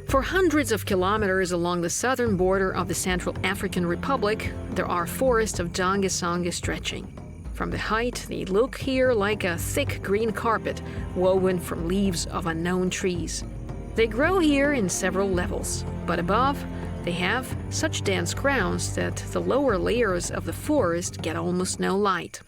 For hundreds of kilometers along the southern border of the Central African Republic, there are forests of Dzanga Sangha stretching. From the height, they look here like a thick green carpet woven from leaves of unknown trees. They grow here in several levels, but above, they have such dense crowns that the lower layers of the forest get almost no light.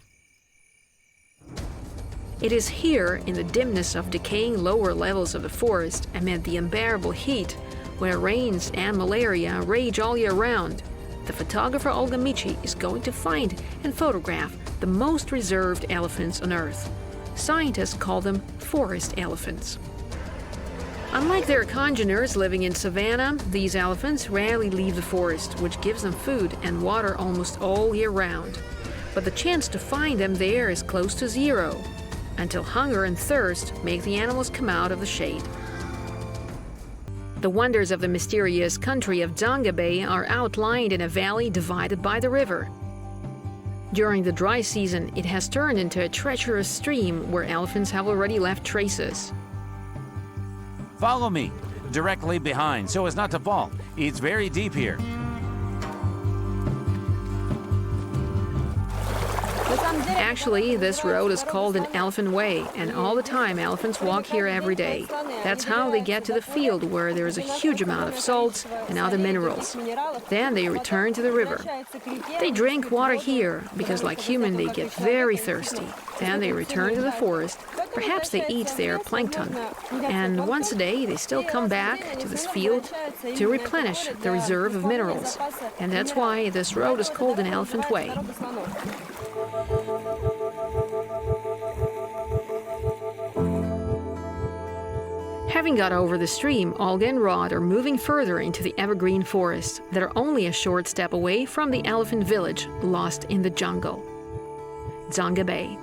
It is here, in the dimness of decaying lower levels of the forest, amid the unbearable heat, where rains and malaria rage all year round, the photographer Olga Michi is going to find and photograph the most reserved elephants on Earth. Scientists call them forest elephants. Unlike their congeners living in savanna, these elephants rarely leave the forest, which gives them food and water almost all year round. But the chance to find them there is close to zero, until hunger and thirst make the animals come out of the shade. The wonders of the mysterious country of Danga Bay are outlined in a valley divided by the river. During the dry season, it has turned into a treacherous stream where elephants have already left traces. Follow me, directly behind, so as not to fall. It's very deep here. Actually, this road is called an elephant way, and all the time elephants walk here every day. That's how they get to the field, where there is a huge amount of salts and other minerals. Then they return to the river. They drink water here, because like humans, they get very thirsty. Then they return to the forest. Perhaps they eat their plankton. And once a day, they still come back to this field to replenish the reserve of minerals. And that's why this road is called an elephant way. Having got over the stream, Olga and Rod are moving further into the evergreen forest that are only a short step away from the elephant village lost in the jungle. Danga Bay.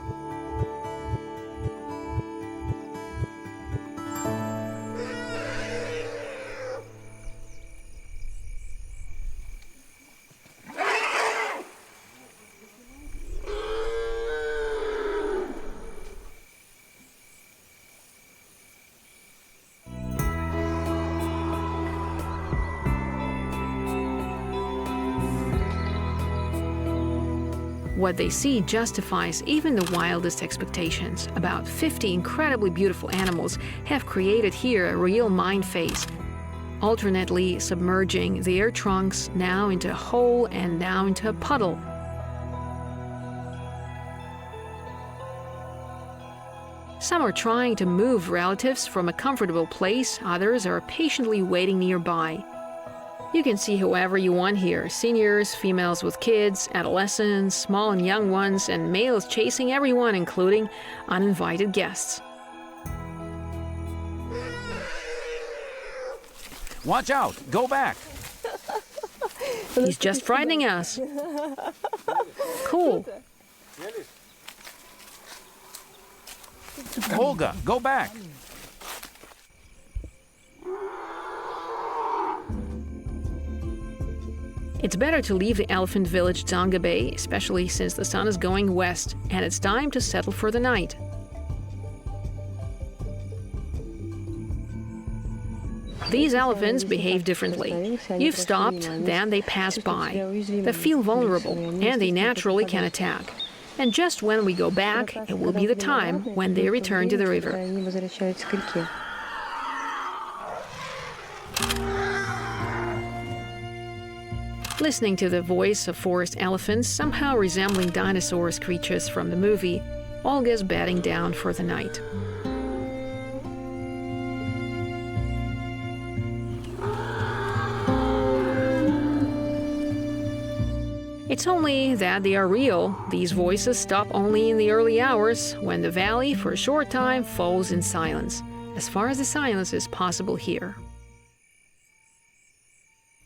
What they see justifies even the wildest expectations. About 50 incredibly beautiful animals have created here a real mind phase, alternately submerging their trunks now into a hole and now into a puddle. Some are trying to move relatives from a comfortable place, others are patiently waiting nearby. You can see whoever you want here, seniors, females with kids, adolescents, small and young ones, and males chasing everyone, including uninvited guests. Watch out! Go back! He's just frightening us. Cool. Olga, go back! It's better to leave the elephant village Danga Bay, especially since the sun is going west and it's time to settle for the night. These elephants behave differently. You've stopped, then they pass by. They feel vulnerable and they naturally can attack. And just when we go back, it will be the time when they return to the river. Listening to the voice of forest elephants, somehow resembling dinosaurs creatures from the movie, Olga's bedding down for the night. It's only that they are real. These voices stop only in the early hours, when the valley, for a short time, falls in silence, as far as the silence is possible here.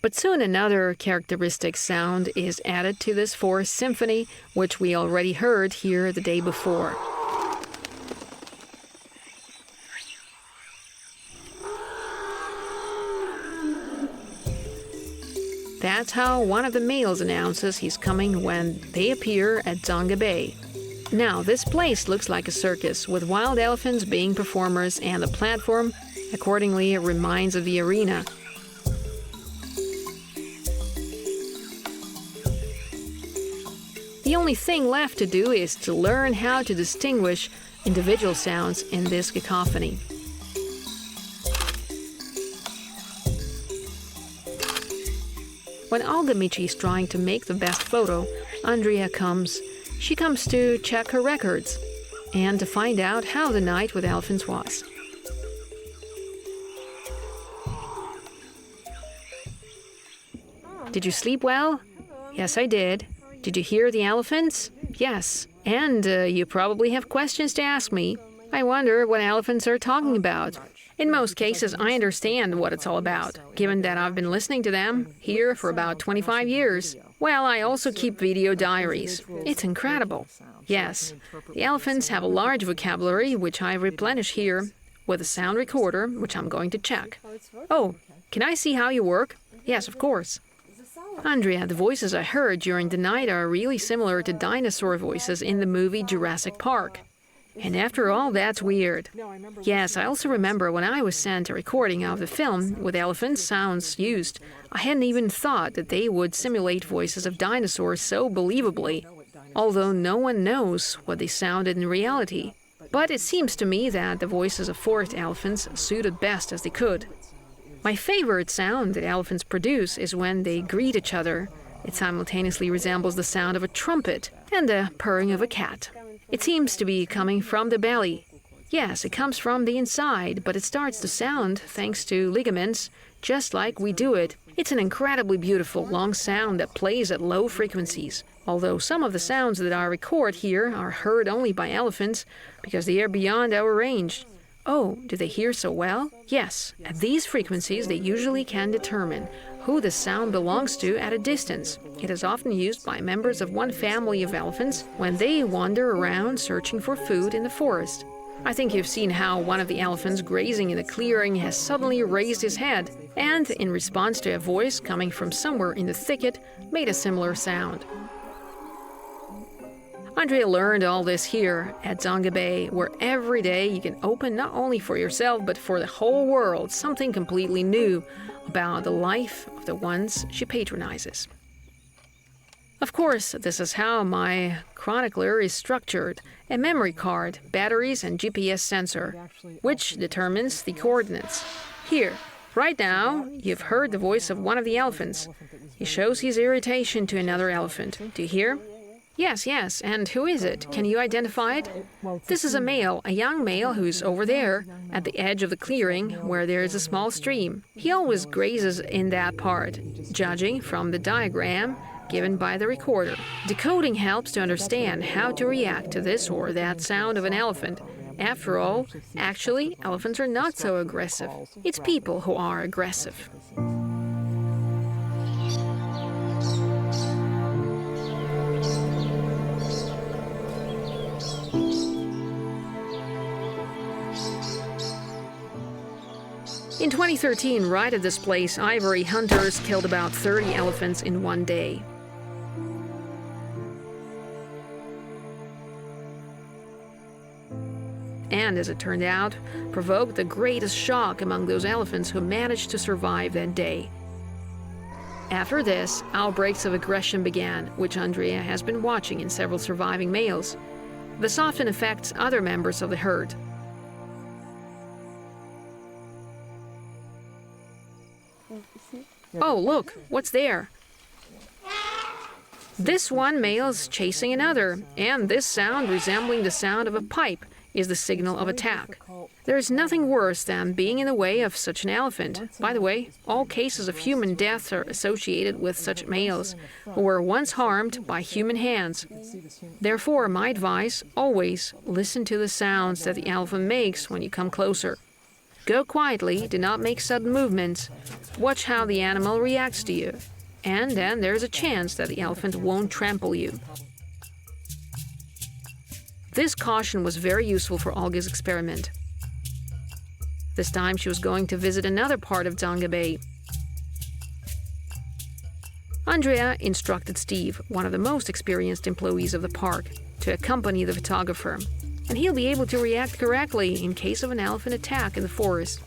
But soon another characteristic sound is added to this forest symphony, which we already heard here the day before. That's how one of the males announces he's coming when they appear at Danga Bay. Now, this place looks like a circus, with wild elephants being performers, and the platform accordingly reminds of the arena, only thing left to do is to learn how to distinguish individual sounds in this cacophony. When Olga Michi is trying to make the best photo, Andrea comes. She comes to check her records and to find out how the night with elephants was. Did you sleep well? Yes, I did. Did you hear the elephants? Yes. And you probably have questions to ask me. I wonder what elephants are talking about. In most cases, I understand what it's all about, given that I've been listening to them here for about 25 years. Well, I also keep video diaries. It's incredible. Yes, the elephants have a large vocabulary, which I replenish here with a sound recorder, which I'm going to check. Oh, can I see how you work? Yes, of course. Andrea, the voices I heard during the night are really similar to dinosaur voices in the movie Jurassic Park. And after all, that's weird. Yes, I also remember when I was sent a recording of the film with elephant sounds used, I hadn't even thought that they would simulate voices of dinosaurs so believably, although no one knows what they sounded in reality. But it seems to me that the voices of forest elephants suited best as they could. My favorite sound that elephants produce is when they greet each other. It simultaneously resembles the sound of a trumpet and the purring of a cat. It seems to be coming from the belly. Yes, it comes from the inside, but it starts to sound thanks to ligaments, just like we do it. It's an incredibly beautiful, long sound that plays at low frequencies. Although some of the sounds that I record here are heard only by elephants because they are beyond our range. Oh, do they hear so well? Yes, at these frequencies they usually can determine who the sound belongs to at a distance. It is often used by members of one family of elephants when they wander around searching for food in the forest. I think you've seen how one of the elephants grazing in the clearing has suddenly raised his head and, in response to a voice coming from somewhere in the thicket, made a similar sound. Andrea learned all this here at Danga Bay, where every day you can open not only for yourself but for the whole world something completely new about the life of the ones she patronizes. Of course, this is how my chronicler is structured: a memory card, batteries, and GPS sensor, which determines the coordinates. Here, right now, you've heard the voice of one of the elephants. He shows his irritation to another elephant. Do you hear? Yes, and who is it? Can you identify it? This is a male, a young male who's over there, at the edge of the clearing, where there is a small stream. He always grazes in that part, judging from the diagram given by the recorder. Decoding helps to understand how to react to this or that sound of an elephant. After all, actually, elephants are not so aggressive. It's people who are aggressive. In 2013, right at this place, ivory hunters killed about 30 elephants in one day. And, as it turned out, provoked the greatest shock among those elephants who managed to survive that day. After this, outbreaks of aggression began, which Andrea has been watching in several surviving males. This often affects other members of the herd. Oh, look, what's there? This one male's chasing another, and this sound, resembling the sound of a pipe, is the signal of attack. There is nothing worse than being in the way of such an elephant. By the way, all cases of human deaths are associated with such males who were once harmed by human hands. Therefore, my advice, always listen to the sounds that the elephant makes when you come closer. Go quietly, do not make sudden movements. Watch how the animal reacts to you. And then there's a chance that the elephant won't trample you. This caution was very useful for Olga's experiment. This time she was going to visit another part of Danga Bay. Andrea instructed Steve, one of the most experienced employees of the park, to accompany the photographer, and he'll be able to react correctly in case of an elephant attack in the forest.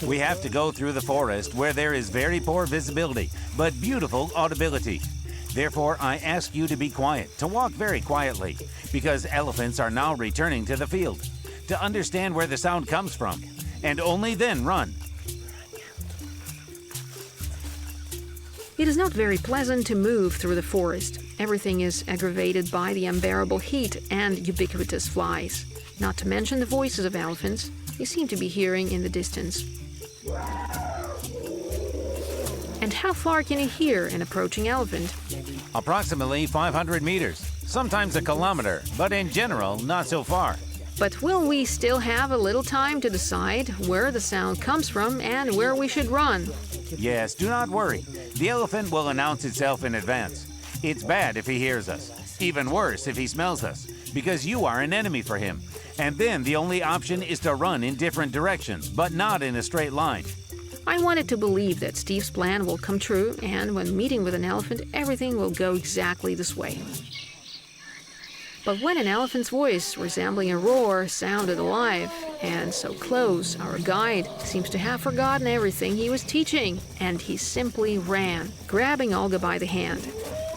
We have to go through the forest where there is very poor visibility, but beautiful audibility. Therefore, I ask you to be quiet, to walk very quietly, because elephants are now returning to the field, to understand where the sound comes from, and only then run. It is not very pleasant to move through the forest. Everything is aggravated by the unbearable heat and ubiquitous flies. Not to mention the voices of elephants you seem to be hearing in the distance. And how far can you hear an approaching elephant? Approximately 500 meters, sometimes a kilometer, but in general, not so far. But will we still have a little time to decide where the sound comes from and where we should run? Yes, do not worry. The elephant will announce itself in advance. It's bad if he hears us. Even worse if he smells us, because you are an enemy for him. And then the only option is to run in different directions, but not in a straight line. I wanted to believe that Steve's plan will come true, and when meeting with an elephant, everything will go exactly this way. But when an elephant's voice, resembling a roar, sounded alive, and so close, our guide seems to have forgotten everything he was teaching, and he simply ran, grabbing Olga by the hand.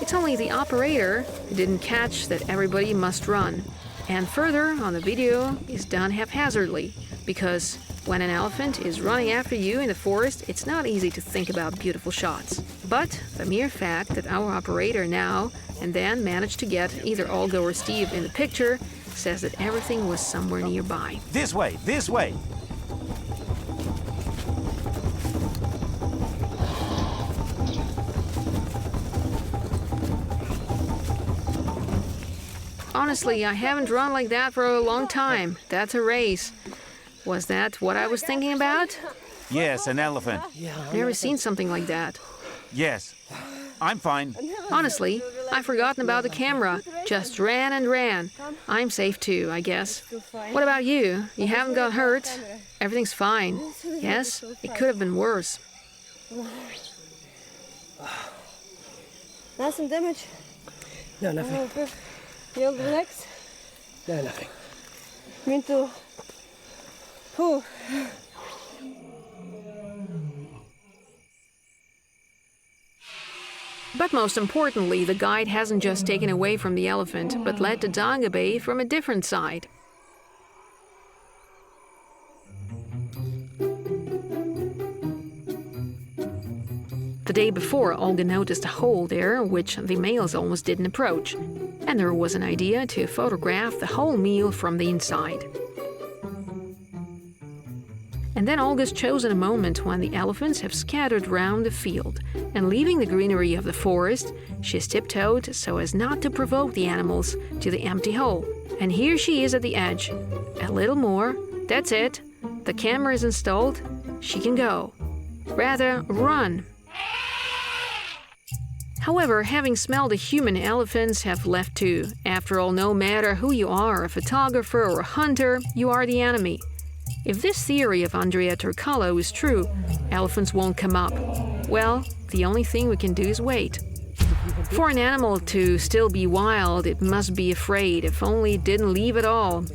It's only the operator who didn't catch that everybody must run. And further, on the video, is done haphazardly, because when an elephant is running after you in the forest, it's not easy to think about beautiful shots. But the mere fact that our operator now and then managed to get either Olga or Steve in the picture says that everything was somewhere nearby. This way, this way! Honestly, I haven't run like that for a long time. That's a race. Was that what I was thinking about? Yes, an elephant. Never seen something like that. Yes, I'm fine. Honestly, I've forgotten about the camera. Just ran and ran. I'm safe too, I guess. What about you? You haven't got hurt? Everything's fine. Yes? It could have been worse. Not some damage? No, nothing. You'll relax? No, nothing. Me too. Whew. But most importantly, the guide hasn't just taken away from the elephant, but led to Danga Bay from a different side. The day before, Olga noticed a hole there, which the males almost didn't approach. And there was an idea to photograph the whole meal from the inside. And then Olga's chosen a moment when the elephants have scattered round the field, and leaving the greenery of the forest, she's tiptoed so as not to provoke the animals to the empty hole. And here she is at the edge. A little more. That's it. The camera is installed. She can go. Rather, run. However, having smelled a human, elephants have left too. After all, no matter who you are, a photographer or a hunter, you are the enemy. If this theory of Andrea Turcalo is true, elephants won't come up. Well, the only thing we can do is wait. For an animal to still be wild, it must be afraid, if only it didn't leave at all.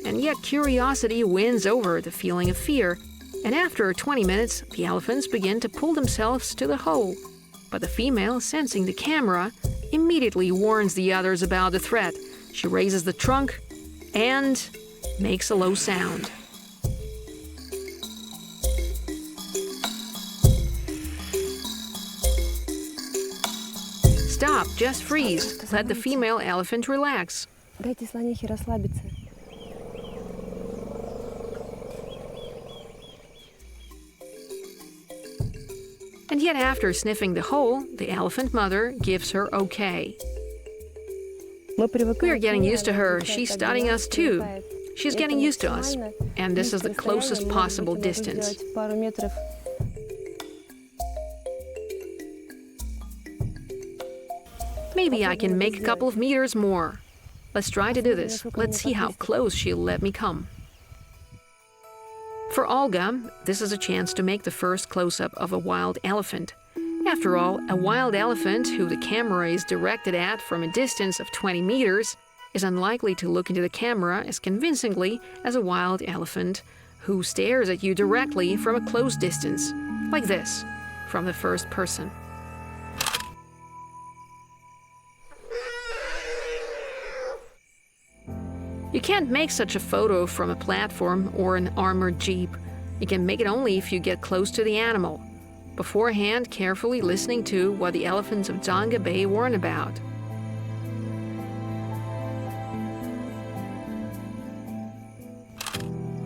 And yet curiosity wins over the feeling of fear, and after 20 minutes, the elephants begin to pull themselves to the hole. But the female, sensing the camera, immediately warns the others about the threat. She raises the trunk and makes a low sound. Stop, just freeze. Let the female elephant relax. Дайте слонихе расслабиться. And yet after sniffing the hole, the elephant mother gives her okay. We are getting used to her. She's studying us too. She's getting used to us. And this is the closest possible distance. Maybe I can make a couple of meters more. Let's try to do this. Let's see how close she'll let me come. For Olga, this is a chance to make the first close-up of a wild elephant. After all, a wild elephant who the camera is directed at from a distance of 20 meters is unlikely to look into the camera as convincingly as a wild elephant who stares at you directly from a close distance, like this, from the first person. You can't make such a photo from a platform or an armored jeep. You can make it only if you get close to the animal, beforehand carefully listening to what the elephants of Danga Bay warn about.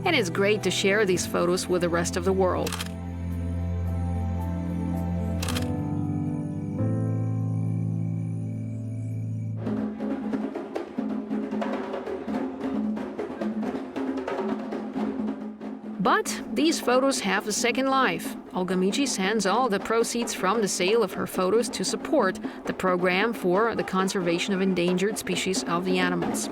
And it's great to share these photos with the rest of the world. But these photos have a second life. Olga sends all the proceeds from the sale of her photos to support the program for the conservation of endangered species of the animals.